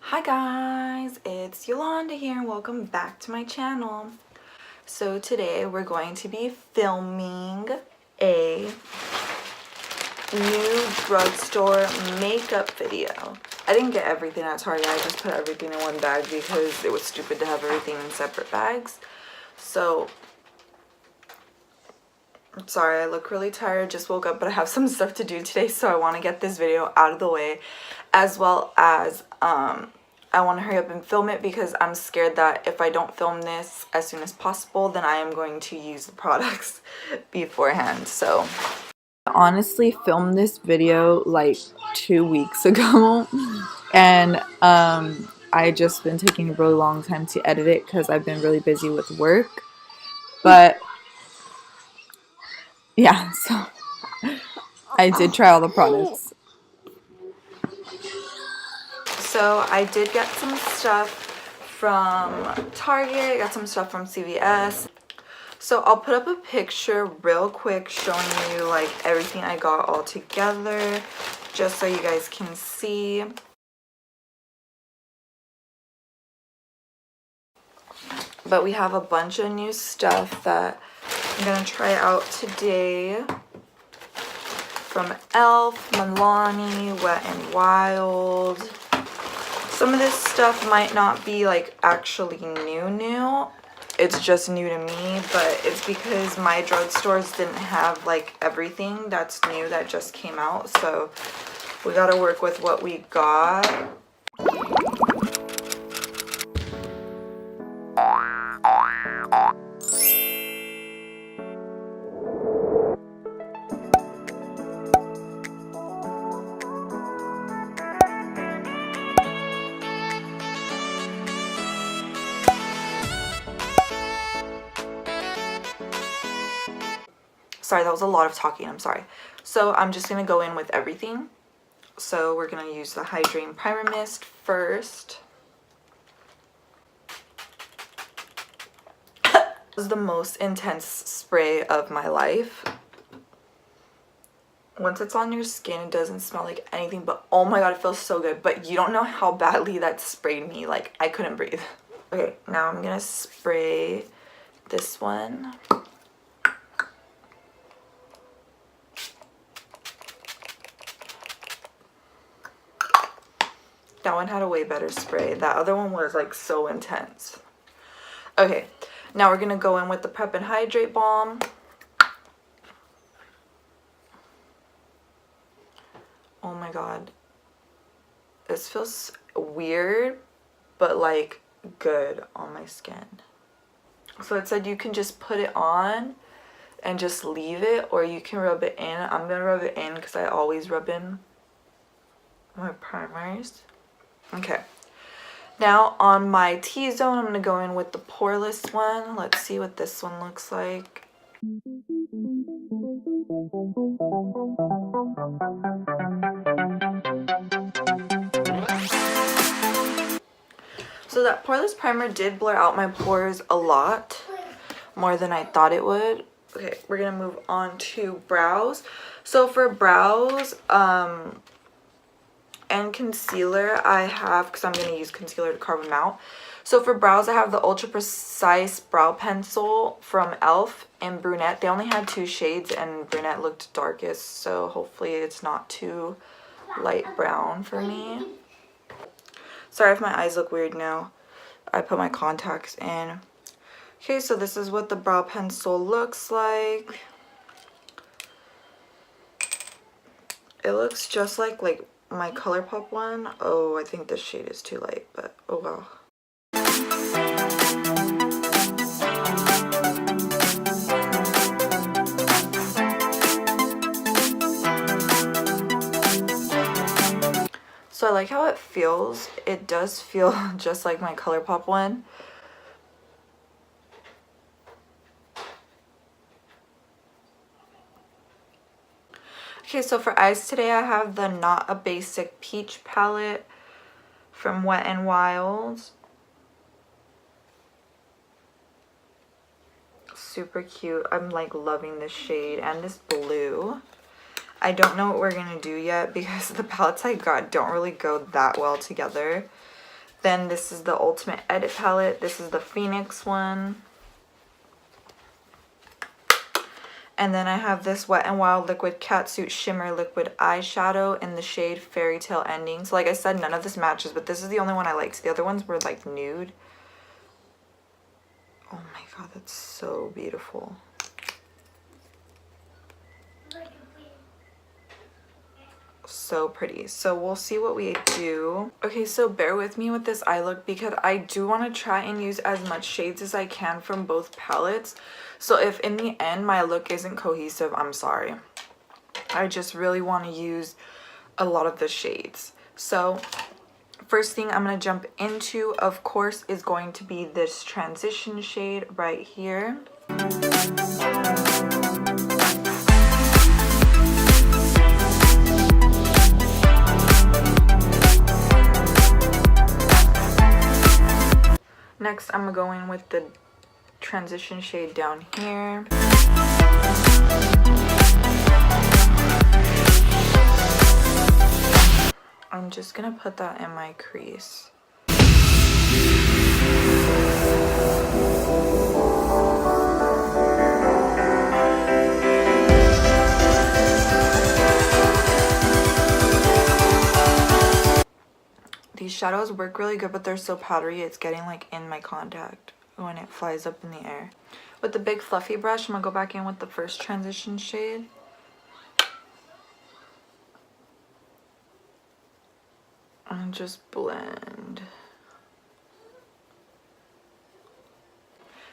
Hi guys, it's Yolanda here and welcome back to my channel. So today we're going to be filming a new drugstore makeup video. I didn't get everything at Target, I just put everything in one bag because it was stupid to have everything in separate bags. So, I'm sorry, I look really tired, just woke up, but I have some stuff to do today, so I want to get this video out of the way, as well as I want to hurry up and film it because I'm scared that if I don't film this as soon as possible, then I am going to use the products beforehand. So I honestly filmed this video like 2 weeks ago and I just been taking a really long time to edit it because I've been really busy with work. But yeah, so I did try all the products. So I did get some stuff from Target, got some stuff from CVS. So I'll put up a picture real quick showing you like everything I got all together, just so you guys can see. But we have a bunch of new stuff that I'm gonna try out today. From e.l.f., Milani, Wet n Wild. Some of this stuff might not be like actually new. It's just new to me, but it's because my drugstores didn't have like everything that's new that just came out. So we gotta work with what we got. Sorry, that was a lot of talking, I'm sorry. So I'm just going to go in with everything. So we're going to use the Hydrating Primer Mist first. This is the most intense spray of my life. Once it's on your skin, it doesn't smell like anything, but oh my god, it feels so good. But you don't know how badly that sprayed me. Like, I couldn't breathe. Okay, now I'm going to spray this one. That one had a way better spray. That other one was like so intense. Okay, now we're gonna go in with the Pepin Hydrate Balm. Oh my god. This feels weird, but like good on my skin. So it said you can just put it on and just leave it, or you can rub it in. I'm gonna rub it in because I always rub in my primers. Okay, now on my T-zone, I'm going to go in with the poreless one. Let's see what this one looks like. So that poreless primer did blur out my pores a lot, more than I thought it would. Okay, we're going to move on to brows. So for brows, and concealer I have, because I'm going to use concealer to carve them out. So for brows I have the Ultra Precise Brow Pencil from e.l.f. in Brunette. They only had 2 shades and Brunette looked darkest, so hopefully it's not too light brown for me. Sorry if my eyes look weird now. I put my contacts in. Okay, so this is what the brow pencil looks like. It looks just like my ColourPop one. Oh, I think this shade is too light, but oh well. So I like how it feels. It does feel just like my ColourPop one. Okay, so for eyes today, I have the Not a Basic Peach palette from Wet n Wild. Super cute. I'm like loving this shade and this blue. I don't know what we're going to do yet because the palettes I got don't really go that well together. Then this is the Ultimate Edit palette. This is the Phoenix one. And then I have this Wet n Wild Liquid Catsuit Shimmer Liquid Eyeshadow in the shade Fairy Tale Ending. So like I said, none of this matches, but this is the only one I liked. The other ones were like nude. Oh my god, that's so beautiful. So pretty. So we'll see what we do. Okay, so bear with me with this eye look because I do want to try and use as much shades as I can from both palettes. So if in the end my look isn't cohesive, I'm sorry. I just really want to use a lot of the shades. So first thing I'm going to jump into, of course, is going to be this transition shade right here. Next, I'm going with the transition shade down here. I'm just gonna put that in my crease. These shadows work really good, but they're so powdery, it's getting like in my contact when it flies up in the air. With the big fluffy brush, I'm gonna go back in with the first transition shade. And just blend.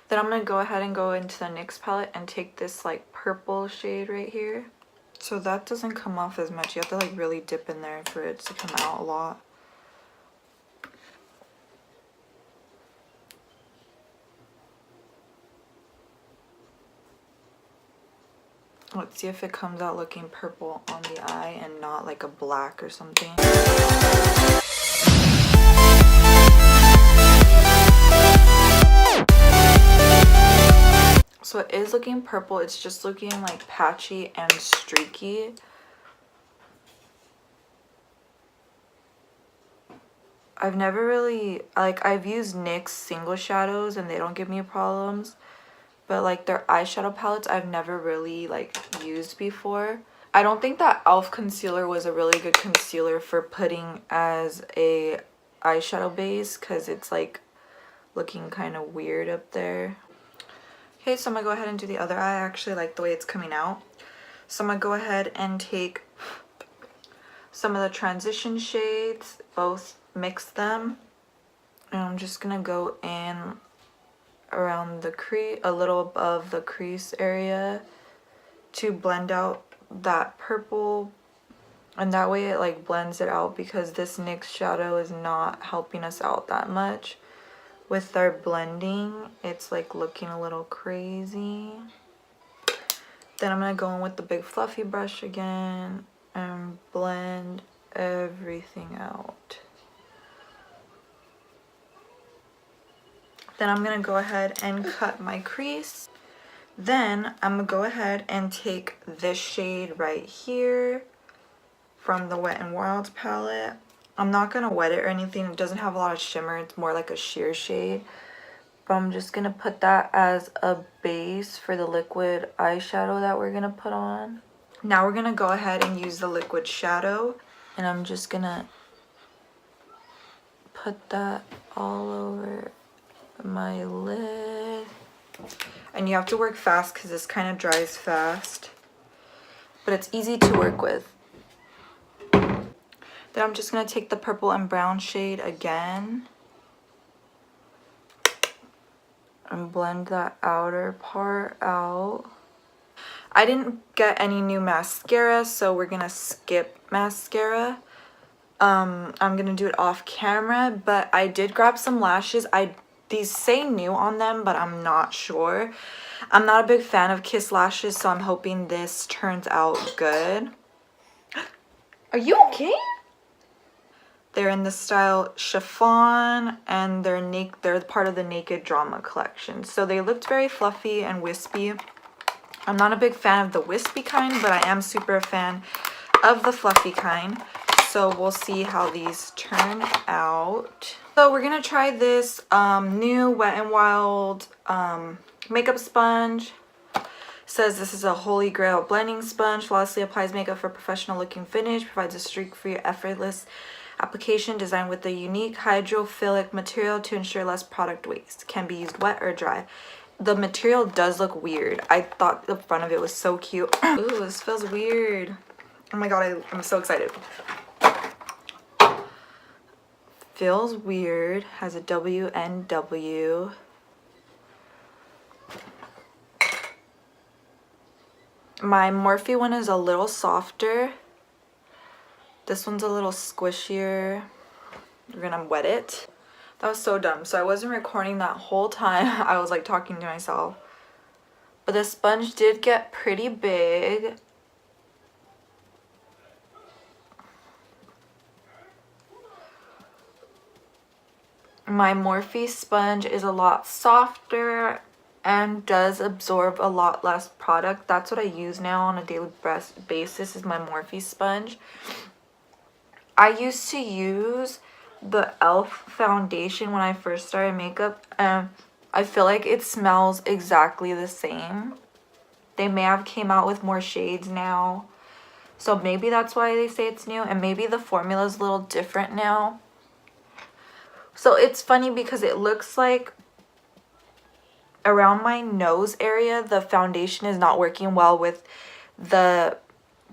Then I'm gonna go ahead and go into the NYX palette and take this like purple shade right here. So that doesn't come off as much. You have to like really dip in there for it to come out a lot. Let's see if it comes out looking purple on the eye and not like a black or something. So it is looking purple, it's just looking like patchy and streaky. I've never really, like, I've used NYX single shadows and they don't give me problems. But like their eyeshadow palettes I've never really like used before. I don't think that e.l.f. concealer was a really good concealer for putting as a eyeshadow base because it's like looking kind of weird up there. Okay, so I'm gonna go ahead and do the other eye. I actually like the way it's coming out. So I'm gonna go ahead and take some of the transition shades, both mix them, and I'm just gonna go in around the crease, a little above the crease area, to blend out that purple, and that way it like blends it out because this NYX shadow is not helping us out that much with our blending. It's like looking a little crazy. Then I'm gonna go in with the big fluffy brush again and blend everything out. Then I'm going to go ahead and cut my crease. Then I'm going to go ahead and take this shade right here from the Wet n Wild palette. I'm not going to wet it or anything. It doesn't have a lot of shimmer. It's more like a sheer shade. But I'm just going to put that as a base for the liquid eyeshadow that we're going to put on. Now we're going to go ahead and use the liquid shadow. And I'm just going to put that all over my lid. And you have to work fast because this kind of dries fast, but it's easy to work with. Then I'm just going to take the purple and brown shade again and blend that outer part out. I didn't get any new mascara, so we're going to skip mascara. I'm going to do it off camera, but I did grab some lashes. These say new on them, but I'm not sure. I'm not a big fan of Kiss lashes, so I'm hoping this turns out good. Are you okay? They're in the style chiffon, and they're part of the Naked Drama collection. So they looked very fluffy and wispy. I'm not a big fan of the wispy kind, but I am super a fan of the fluffy kind. So we'll see how these turn out. So we're gonna try this new Wet n Wild makeup sponge. Says this is a holy grail blending sponge, flawlessly applies makeup for professional looking finish, provides a streak-free effortless application designed with a unique hydrophilic material to ensure less product waste. Can be used wet or dry. The material does look weird. I thought the front of it was so cute. Ooh, this feels weird. Oh my god, I'm so excited. Feels weird. Has a WNW. My Morphe one is a little softer. This one's a little squishier. We're gonna wet it. That was so dumb. So I wasn't recording that whole time. I was like talking to myself. But the sponge did get pretty big. My Morphe sponge is a lot softer and does absorb a lot less product. That's what I use now on a daily basis, is my Morphe sponge. I used to use the e.l.f. foundation when I first started makeup, and I feel like it smells exactly the same. They may have came out with more shades now, so maybe that's why they say it's new, and maybe the formula is a little different now. So it's funny because it looks like around my nose area the foundation is not working well with the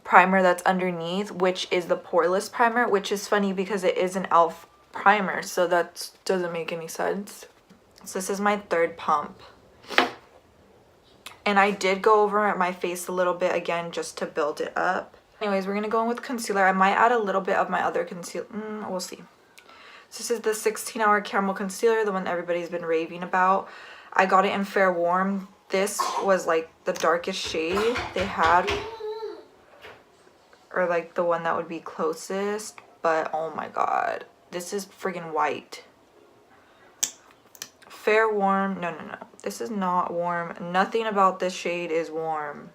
primer that's underneath, which is the poreless primer, which is funny because it is an e.l.f. primer, so that doesn't make any sense. So this is my third pump, and I did go over my face a little bit again just to build it up. Anyways, we're gonna go in with concealer. I might add a little bit of my other concealer, we'll see. So this is the 16-hour caramel concealer, the one everybody's been raving about. I got it in Fair Warm. This was like the darkest shade they had, or like the one that would be closest, but oh my god, this is friggin' white. Fair Warm, no, this is not warm. Nothing about this shade is warm.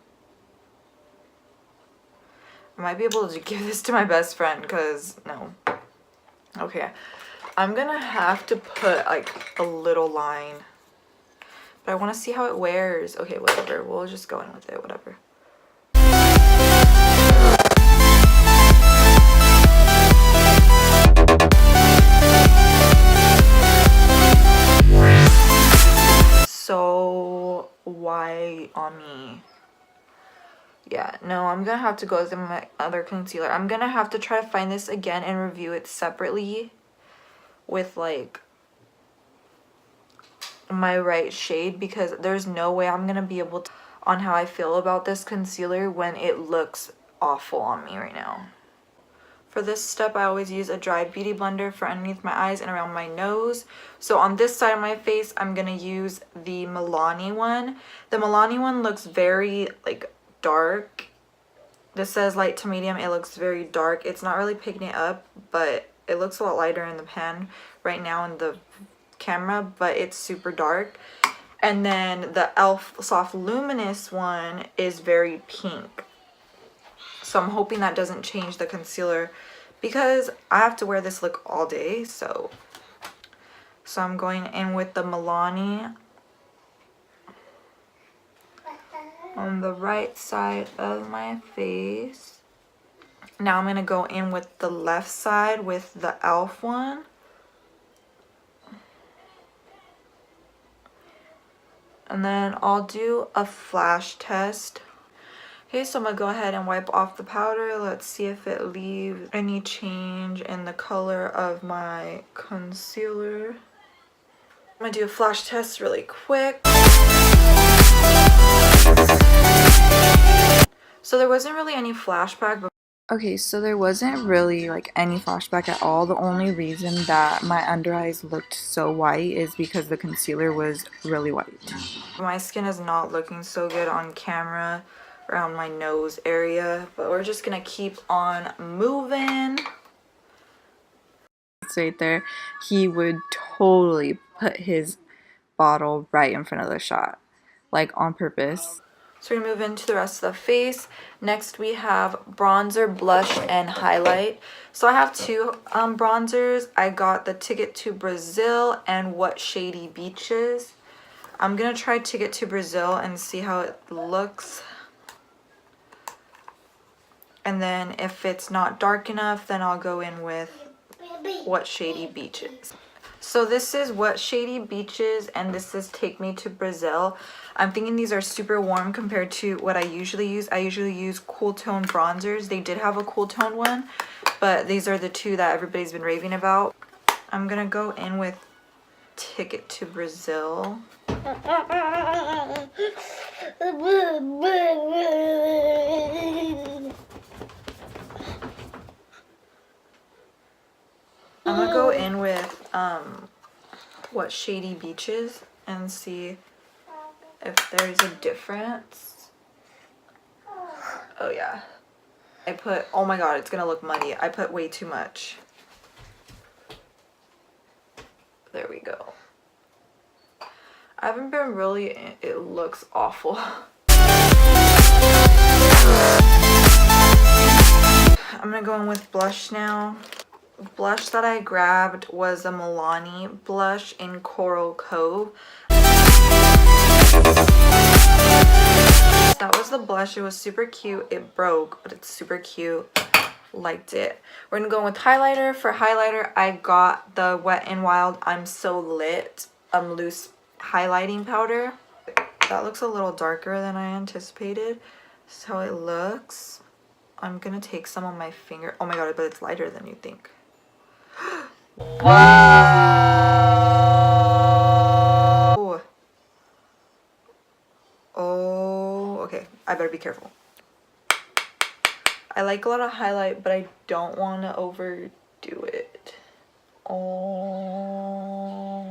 I might be able to give this to my best friend, because no. Okay, I'm gonna have to put like a little line, but I want to see how it wears. Okay, whatever, we'll just go in with it, whatever. So white on me. Yeah, no, I'm gonna have to go with my other concealer. I'm gonna have to try to find this again and review it separately with like my right shade, because there's no way I'm gonna be able to on how I feel about this concealer when it looks awful on me right now. For this step, I always use a dry beauty blender for underneath my eyes and around my nose. So on this side of my face, I'm gonna use the Milani one. The Milani one looks very like dark. This says light to medium. It looks very dark. It's not really picking it up, but it looks a lot lighter in the pan right now in the camera, but it's super dark. And then the e.l.f. Soft Luminous one is very pink. So I'm hoping that doesn't change the concealer, because I have to wear this look all day. So I'm going in with the Milani on the right side of my face. Now I'm going to go in with the left side with the e.l.f. one. And then I'll do a flash test. Okay, so I'm going to go ahead and wipe off the powder. Let's see if it leaves any change in the color of my concealer. I'm going to do a flash test really quick. So there wasn't really any flashback. Okay, so there wasn't really like any flashback at all. The only reason that my under eyes looked so white is because the concealer was really white. My skin is not looking so good on camera around my nose area, but we're just gonna keep on moving. It's right there. He would totally put his bottle right in front of the shot, like on purpose. So we move into the rest of the face. Next we have bronzer, blush, and highlight. So I have two bronzers. I got the Ticket to Brazil and What Shady Beaches. I'm gonna try Ticket to Brazil and see how it looks. And then if it's not dark enough, then I'll go in with What Shady Beaches. So this is What Shady Beaches and this is Take Me to Brazil. I'm thinking these are super warm compared to what I usually use. I usually use cool tone bronzers. They did have a cool tone one, but these are the two that everybody's been raving about. I'm gonna go in with Ticket to Brazil. I'm gonna go in with What Shady Beaches and see if there's a difference. Oh yeah. I put, oh my god, it's gonna look muddy. I put way too much. There we go. I haven't been really, it looks awful. I'm gonna go in with blush now. Blush that I grabbed was a Milani blush in Coral Cove. That was the blush. It was super cute. It broke, but it's super cute. Liked it. We're gonna go with highlighter. For highlighter, I got the Wet n Wild I'm So Lit loose highlighting powder. That looks a little darker than I anticipated. This is how it looks. I'm gonna take some on my finger. Oh my god, but it's lighter than you think. Wow. Oh, okay. I better be careful. I like a lot of highlight, but I don't want to overdo it. Oh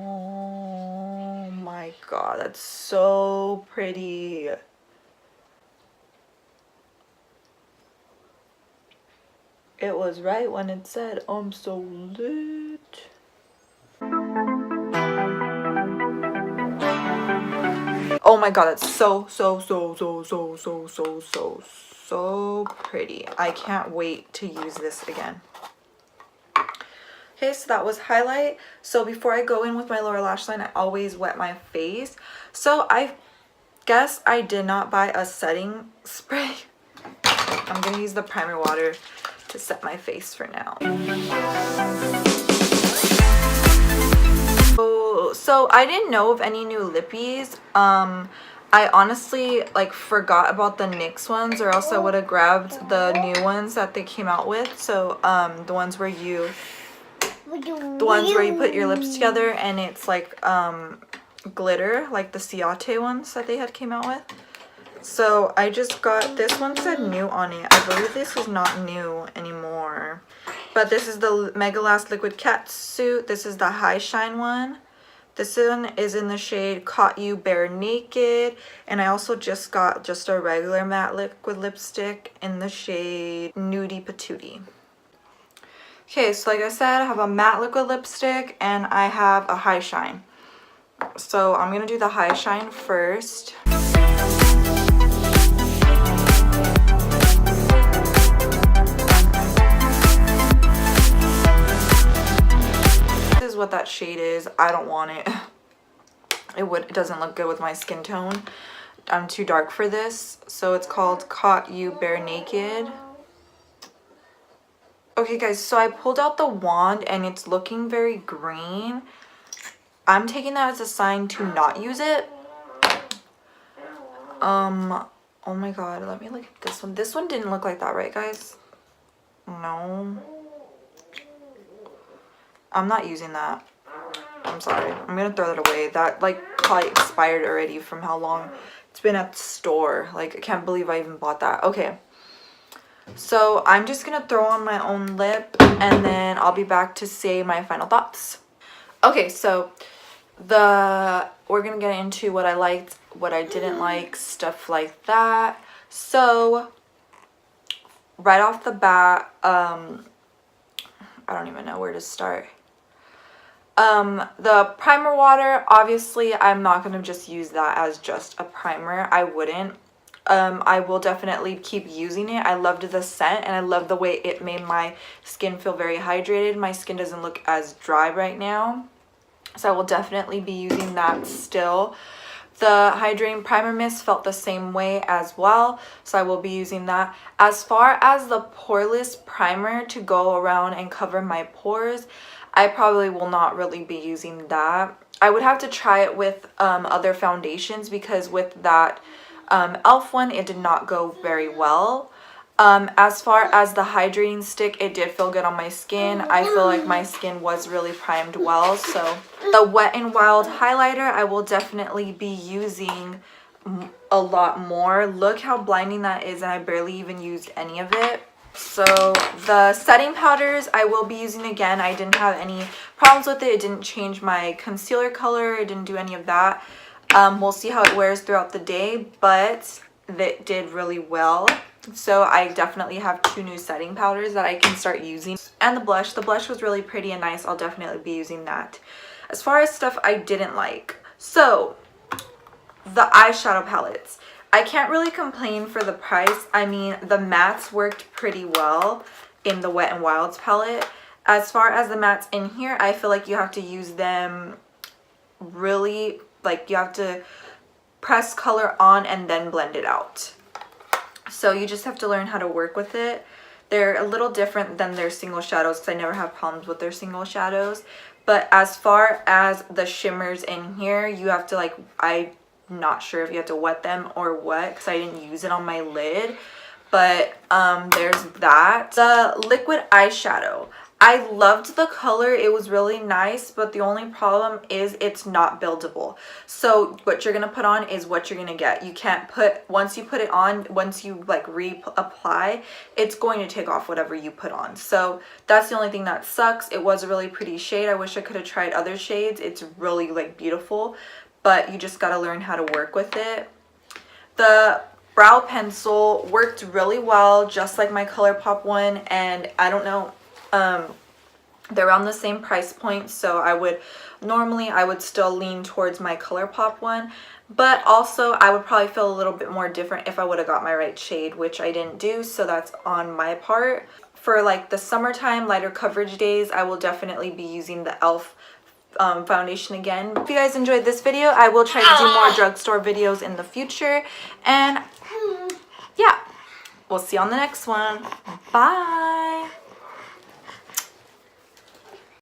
my god, that's so pretty. It was right when it said, I'm so lit. Oh my god, that's so pretty. I can't wait to use this again. Okay, so that was highlight. So before I go in with my lower lash line, I always wet my face. So I guess I did not buy a setting spray. I'm gonna use the primer water to set my face for now. So I didn't know of any new Lippies. I honestly like forgot about the Nyx ones, or else I would have grabbed the new ones that they came out with. So the ones where you put your lips together and it's like glitter, like the Ciate ones that they had came out with. So I just got, this one said new on it. I believe this is not new anymore. But this is the Mega Last Liquid Catsuit. This is the High Shine one. This one is in the shade Caught You Bare Naked. And I also just got just a regular matte liquid lipstick in the shade Nudie Patootie. Okay, so like I said, I have a matte liquid lipstick and I have a High Shine. So I'm going to do the High Shine first. What that shade is. I don't want it. It doesn't look good with my skin tone. I'm too dark for this. So it's called Caught You Bare Naked. Okay guys, so I pulled out the wand and it's looking very green. I'm taking that as a sign to not use it. Oh my god, let me look at this one. This one didn't look like that, right guys? No. I'm not using that. I'm sorry. I'm gonna throw that away. That like probably expired already from how long it's been at the store. Like I can't believe I even bought that. Okay. So I'm just gonna throw on my own lip and then I'll be back to say my final thoughts. Okay, so we're gonna get into what I liked, what I didn't like, stuff like that. So right off the bat, I don't even know where to start. The primer water, obviously I'm not going to just use that as just a primer. I wouldn't. I will definitely keep using it. I loved the scent and I love the way it made my skin feel very hydrated. My skin doesn't look as dry right now, so I will definitely be using that still. The Hydrating Primer Mist felt the same way as well, so I will be using that. As far as the poreless primer to go around and cover my pores, I probably will not really be using that. I would have to try it with other foundations, because with that e.l.f. one, it did not go very well. As far as the hydrating stick, it did feel good on my skin. I feel like my skin was really primed well. So the Wet n Wild highlighter, I will definitely be using a lot more. Look how blinding that is, and I barely even used any of it. So the setting powders, I will be using again. I didn't have any problems with it. It didn't change my concealer color. It didn't do any of that. We'll see how it wears throughout the day, but it did really well. So I definitely have 2 new setting powders that I can start using. And the blush was really pretty and nice. I'll definitely be using that. As far as stuff I didn't like, so the eyeshadow palettes, I can't really complain for the price. I mean, the mattes worked pretty well in the Wet n Wild's palette. As far as the mattes in here, I feel like you have to use them really, like you have to press color on and then blend it out. So you just have to learn how to work with it. They're a little different than their single shadows, because I never have problems with their single shadows. But as far as the shimmers in here, you have to, like, I'm not sure if you have to wet them or what, because I didn't use it on my lid. But there's that. The liquid eyeshadow, I loved the color. It was really nice, but the only problem is it's not buildable. So what you're gonna put on is what you're gonna get. You can't put, once you put it on, once you like reapply, it's going to take off whatever you put on. So that's the only thing that sucks. It was a really pretty shade. I wish I could have tried other shades. It's really like beautiful, but you just gotta learn how to work with it. The brow pencil worked really well, just like my ColourPop one, and I don't know, they're around the same price point, so I would still lean towards my ColourPop one, but also I would probably feel a little bit more different if I would have got my right shade, which I didn't do, so that's on my part. For like the summertime lighter coverage days, I will definitely be using the e.l.f. Foundation again. If you guys enjoyed this video, I will try to do more drugstore videos in the future, and yeah, we'll see you on the next one. Bye.